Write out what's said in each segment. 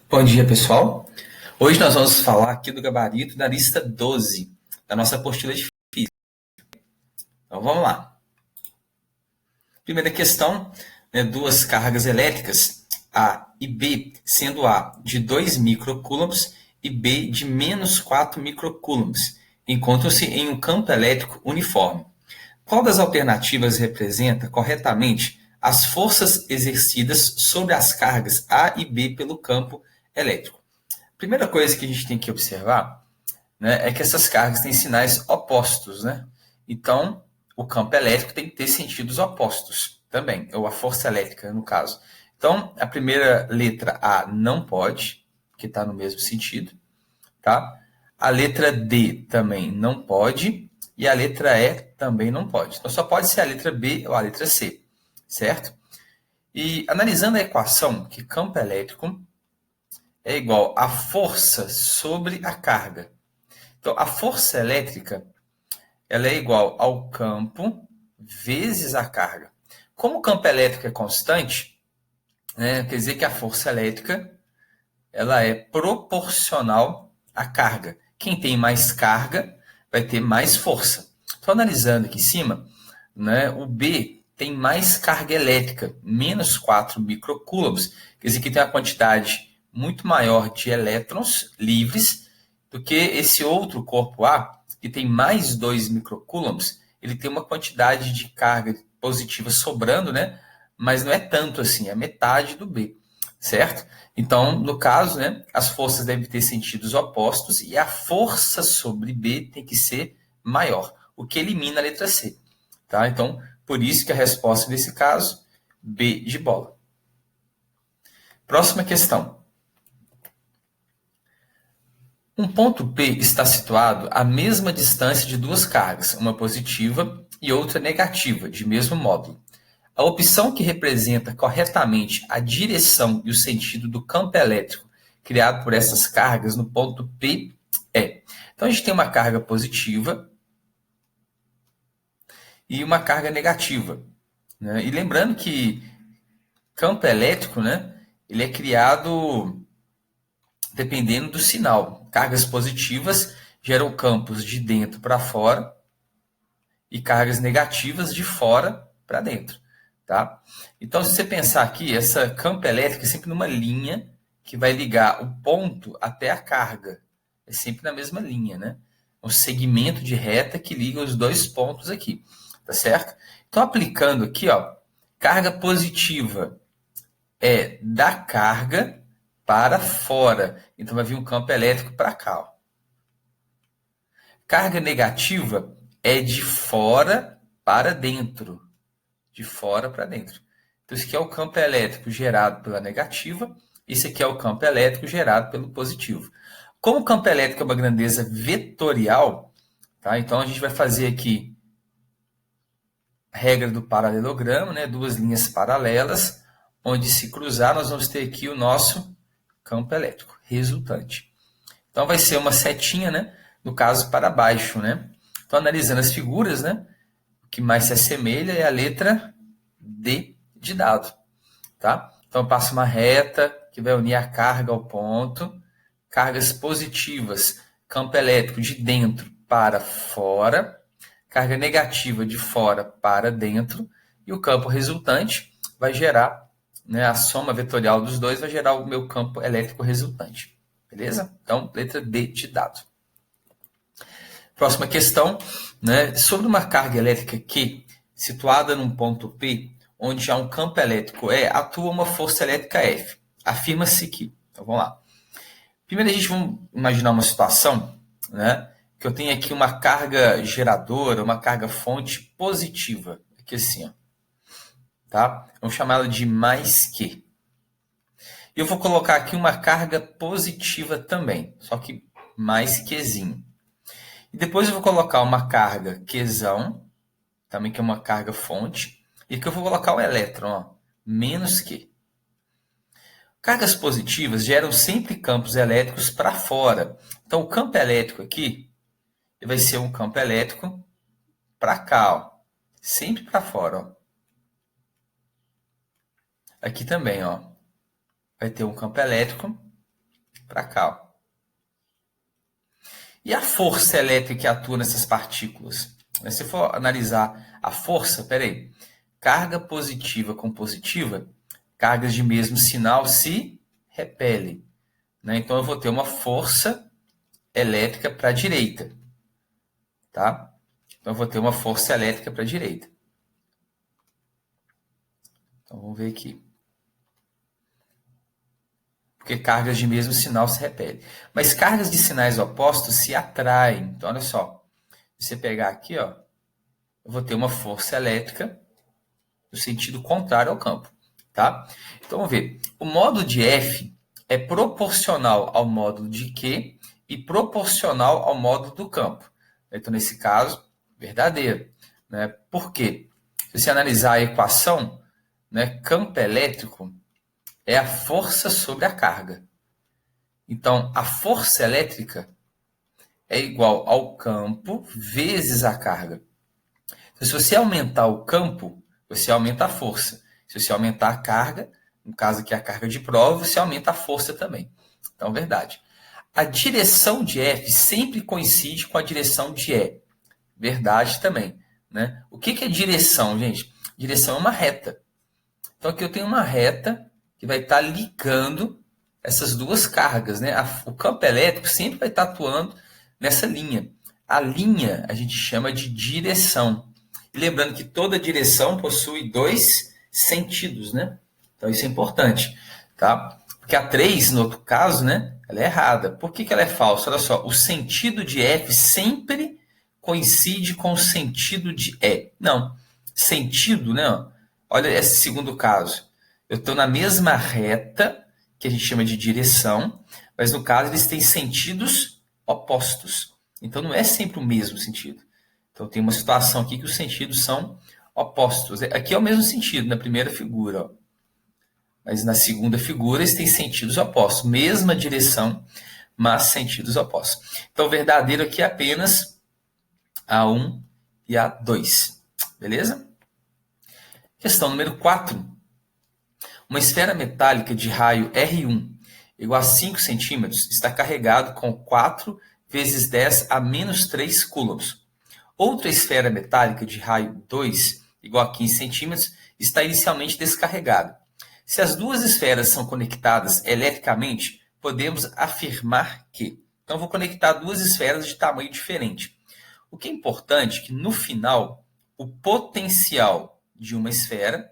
Bom dia, pessoal. Hoje nós vamos falar aqui do gabarito da lista 12, da nossa apostila de física. Então vamos lá. Primeira questão, duas cargas elétricas, A e B, sendo A de 2 microcoulombs e B de menos 4 microcoulombs, encontram-se em um campo elétrico uniforme. Qual das alternativas representa corretamente as forças exercidas sobre as cargas A e B pelo campo elétrico? Primeira coisa que a gente tem que observar, né, é que essas cargas têm sinais opostos, né? Então, o campo elétrico tem que ter sentidos opostos também, ou a força elétrica, no caso. Então, a primeira letra A não pode, que está no mesmo sentido, tá? A letra D também não pode, e a letra E também não pode. Então, só pode ser a letra B ou a letra C, certo? E analisando a equação, que campo elétrico é igual a força sobre a carga. Então, a força elétrica ela é igual ao campo vezes a carga. Como o campo elétrico é constante, né, quer dizer que a força elétrica ela é proporcional à carga. Quem tem mais carga vai ter mais força. Estou analisando aqui em cima, né, o B tem mais carga elétrica, menos 4 microcoulombs. Quer dizer que tem uma quantidade muito maior de elétrons livres do que esse outro corpo A, que tem mais 2 microcoulombs. Ele tem uma quantidade de carga positiva sobrando, né? Mas não é tanto assim, é metade do B, certo? Então, no caso, né, as forças devem ter sentidos opostos e a força sobre B tem que ser maior, o que elimina a letra C. Tá? Então, por isso que a resposta nesse caso, B de bola. Próxima questão. Um ponto P está situado à mesma distância de duas cargas, uma positiva e outra negativa, de mesmo módulo. A opção que representa corretamente a direção e o sentido do campo elétrico criado por essas cargas no ponto P é. Então, a gente tem uma carga positiva e uma carga negativa, né? E lembrando que campo elétrico, né, ele é criado dependendo do sinal. Cargas positivas geram campos de dentro para fora e cargas negativas de fora para dentro. Tá? Então, se você pensar aqui, essa campo elétrico é sempre numa linha que vai ligar o ponto até a carga. É sempre na mesma linha, né? Um segmento de reta que liga os dois pontos aqui. Tá certo? Então, aplicando aqui, ó, carga positiva é da carga para fora. Então, vai vir um campo elétrico para cá. Ó. Carga negativa é de fora para dentro. De fora para dentro. Então, esse aqui é o campo elétrico gerado pela negativa. Esse aqui é o campo elétrico gerado pelo positivo. Como o campo elétrico é uma grandeza vetorial, tá? Então, a gente vai fazer aqui a regra do paralelogramo, né? Duas linhas paralelas, onde se cruzar, nós vamos ter aqui o nosso campo elétrico resultante. Então, vai ser uma setinha, né? No caso, para baixo, né? Então, analisando as figuras, né? O que mais se assemelha é a letra D de dado, tá? Então, eu passo uma reta que vai unir a carga ao ponto. Cargas positivas, campo elétrico de dentro para fora. Carga negativa de fora para dentro. E o campo resultante vai gerar, né, a soma vetorial dos dois vai gerar o meu campo elétrico resultante. Beleza? Então, letra D de dado. Próxima questão, né? Sobre uma carga elétrica Q, situada num ponto P, onde há um campo elétrico E, atua uma força elétrica F. Afirma-se que... Então, vamos lá. Primeiro, a gente vai imaginar uma situação, né? Que eu tenho aqui uma carga geradora, uma carga fonte positiva. Aqui assim, ó. Tá? Vamos chamar ela de mais Q. Eu vou colocar aqui uma carga positiva também, só que mais Qzinho. E depois eu vou colocar uma carga Qzão, também que é uma carga fonte, e aqui eu vou colocar o elétron, ó, menos Q. Cargas positivas geram sempre campos elétricos para fora. Então, o campo elétrico aqui vai ser um campo elétrico para cá, ó, sempre para fora. Ó. Aqui também, ó, vai ter um campo elétrico para cá. Ó. E a força elétrica que atua nessas partículas? Se for analisar a força, peraí, carga positiva com positiva, cargas de mesmo sinal se repelem. Né? Então, eu vou ter uma força elétrica para a direita. Tá? Então, eu vou ter uma força elétrica para a direita. Então, vamos ver aqui. Porque cargas de mesmo sinal se repelem. Mas cargas de sinais opostos se atraem. Então, olha só. Se você pegar aqui, ó, eu vou ter uma força elétrica no sentido contrário ao campo. Tá? Então, vamos ver. O módulo de F é proporcional ao módulo de Q e proporcional ao módulo do campo. Então, nesse caso, verdadeiro. Né? Por quê? Se você analisar a equação, né, campo elétrico é a força sobre a carga. Então, a força elétrica é igual ao campo vezes a carga. Então, se você aumentar o campo, você aumenta a força. Se você aumentar a carga, no caso aqui a carga de prova, você aumenta a força também. Então, verdade. A direção de F sempre coincide com a direção de E. Verdade também. Né? O que é direção, gente? Direção é uma reta. Então, aqui eu tenho uma reta que vai estar ligando essas duas cargas. Né? O campo elétrico sempre vai estar atuando nessa linha. A linha a gente chama de direção. E lembrando que toda direção possui dois sentidos. Né? Então, isso é importante. Tá? Porque a 3, no outro caso, né, ela é errada. Por que ela é falsa? Olha só, o sentido de F sempre coincide com o sentido de E. Não, sentido, né? Olha esse segundo caso. Eu estou na mesma reta, que a gente chama de direção, mas no caso eles têm sentidos opostos. Então não é sempre o mesmo sentido. Então tem uma situação aqui que os sentidos são opostos. Aqui é o mesmo sentido, na primeira figura. Ó. Mas na segunda figura eles têm sentidos opostos. Mesma direção, mas sentidos opostos. Então o verdadeiro aqui é apenas A1 e A2. Beleza? Questão número 4. Uma esfera metálica de raio R1 igual a 5 centímetros está carregado com 4 vezes 10 a menos 3 coulombs. Outra esfera metálica de raio 2 igual a 15 centímetros está inicialmente descarregada. Se as duas esferas são conectadas eletricamente, podemos afirmar que... Então, eu vou conectar duas esferas de tamanho diferente. O que é importante é que, no final, o potencial de uma esfera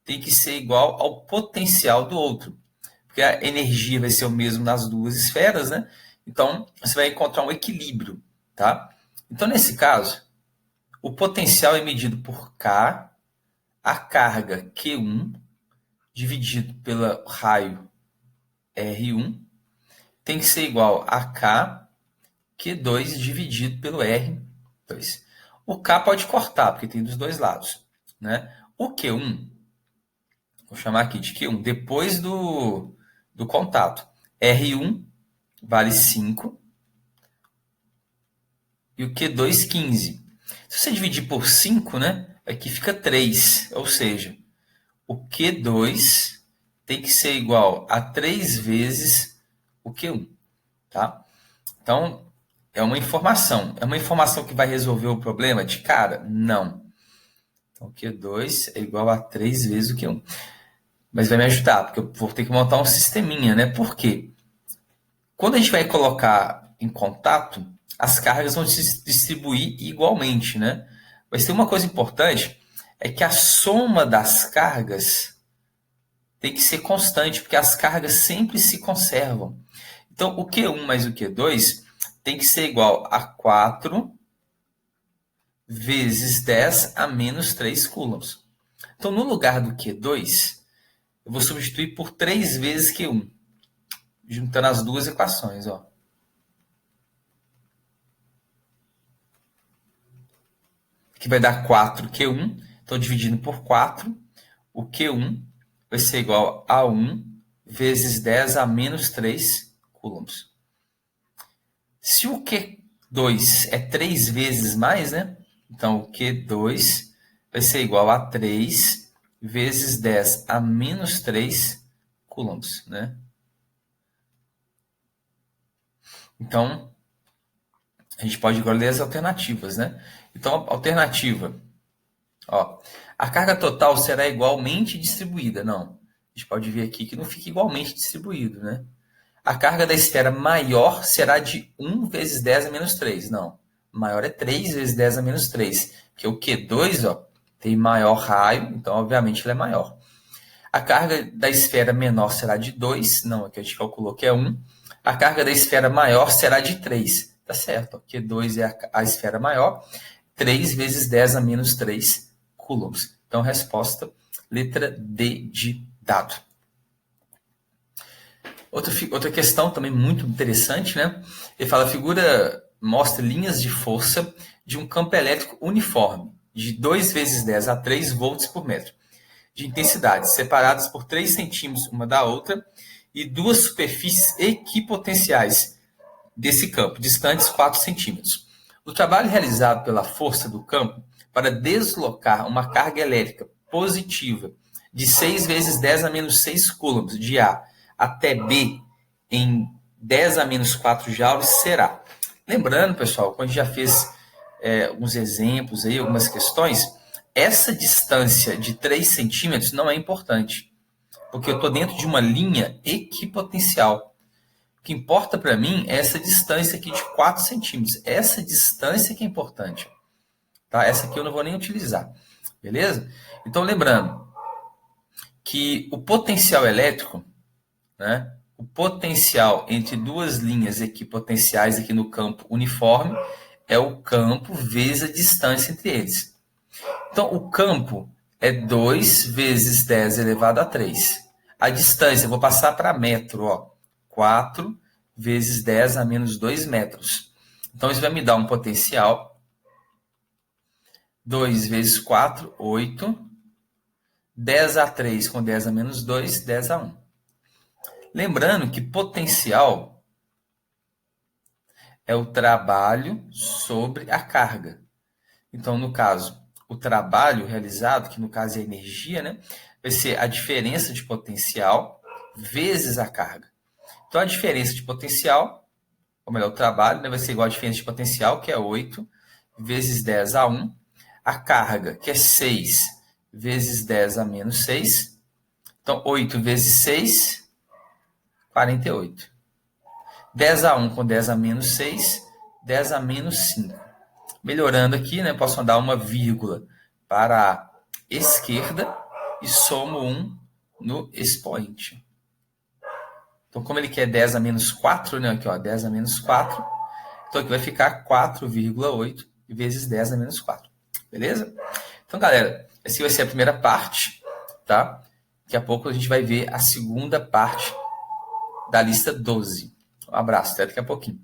tem que ser igual ao potencial do outro. Porque a energia vai ser o mesmo nas duas esferas, né? Então, você vai encontrar um equilíbrio, tá? Então, nesse caso, o potencial é medido por K, a carga Q1, dividido pelo raio R1, tem que ser igual a K, Q2, dividido pelo R2. O K pode cortar, porque tem dos dois lados. Né? O Q1, vou chamar aqui de Q1, depois do contato. R1 vale 5 e o Q2, 15. Se você dividir por 5, né, aqui fica 3, ou seja, o Q2 tem que ser igual a 3 vezes o Q1. Tá? Então, é uma informação. É uma informação que vai resolver o problema de cara? Não. Então, Q2 é igual a 3 vezes o Q1. Mas vai me ajudar, porque eu vou ter que montar um sisteminha, né? Por quê? Quando a gente vai colocar em contato, as cargas vão se distribuir igualmente, né? Mas tem uma coisa importante, é que a soma das cargas tem que ser constante, porque as cargas sempre se conservam. Então, o Q1 mais o Q2 tem que ser igual a 4 vezes 10 a menos 3 coulombs. Então, no lugar do Q2, eu vou substituir por 3 vezes Q1, juntando as duas equações. Ó. Aqui vai dar 4Q1, então dividindo por 4, o Q1 vai ser igual a 1 vezes 10 a menos 3 coulombs. Se o Q2 é 3 vezes mais, né? Então, o Q2 vai ser igual a 3 vezes 10 a menos 3 coulombs, né? Então, a gente pode agora ler as alternativas, né? Então, alternativa, ó, a carga total será igualmente distribuída. Não, a gente pode ver aqui que não fica igualmente distribuído, né? A carga da esfera maior será de 1 vezes 10 a menos 3. Não, maior é 3 vezes 10 a menos 3, porque o Q2, ó, tem maior raio, então, obviamente, ele é maior. A carga da esfera menor será de 2, não, aqui a gente calculou que é 1. A carga da esfera maior será de 3, tá certo, ó, Q2 é a esfera maior, 3 vezes 10 a menos 3 coulombs. Então, resposta, letra D de dado. Outra questão também muito interessante, né? Ele fala, a figura mostra linhas de força de um campo elétrico uniforme, de 2 vezes 10 a 3 volts por metro, de intensidades separadas por 3 centímetros uma da outra e duas superfícies equipotenciais desse campo, distantes 4 centímetros. O trabalho realizado pela força do campo para deslocar uma carga elétrica positiva de 6 vezes 10 a menos 6 coulombs de A até B em 10 a menos 4 joules será. Lembrando, pessoal, quando a gente já fez alguns exemplos, aí, algumas questões, essa distância de 3 centímetros não é importante, porque eu estou dentro de uma linha equipotencial. O que importa para mim é essa distância aqui de 4 centímetros. Essa distância que é importante. Tá? Essa aqui eu não vou nem utilizar. Beleza? Então, lembrando que o potencial elétrico, né, o potencial entre duas linhas equipotenciais aqui no campo uniforme é o campo vezes a distância entre eles. Então, o campo é 2 vezes 10 elevado a 3. A distância, eu vou passar para metro, ó, 4 vezes 10 a menos 2 metros. Então, isso vai me dar um potencial. 2 vezes 4, 8. 10 a 3 com 10 a menos 2, 10 a 1. Lembrando que potencial é o trabalho sobre a carga. Então, no caso, o trabalho realizado, que no caso é a energia, né, vai ser a diferença de potencial vezes a carga. Então, a diferença de potencial, ou melhor, o trabalho, né, vai ser igual a diferença de potencial, que é 8, vezes 10 a 1. A carga, que é 6, vezes 10 a menos 6. Então, 8 vezes 6, 48. 10 a 1 com 10 a menos 6, 10 a menos 5. Melhorando aqui, né, posso dar uma vírgula para a esquerda e somo 1 no expoente. Então, como ele quer 10 a menos 4, né, aqui, ó, 10 a menos 4, então aqui vai ficar 4,8 vezes 10 a menos 4. Beleza? Então, galera, essa vai ser a primeira parte, tá? Daqui a pouco a gente vai ver a segunda parte da lista 12. Um abraço, até daqui a pouquinho.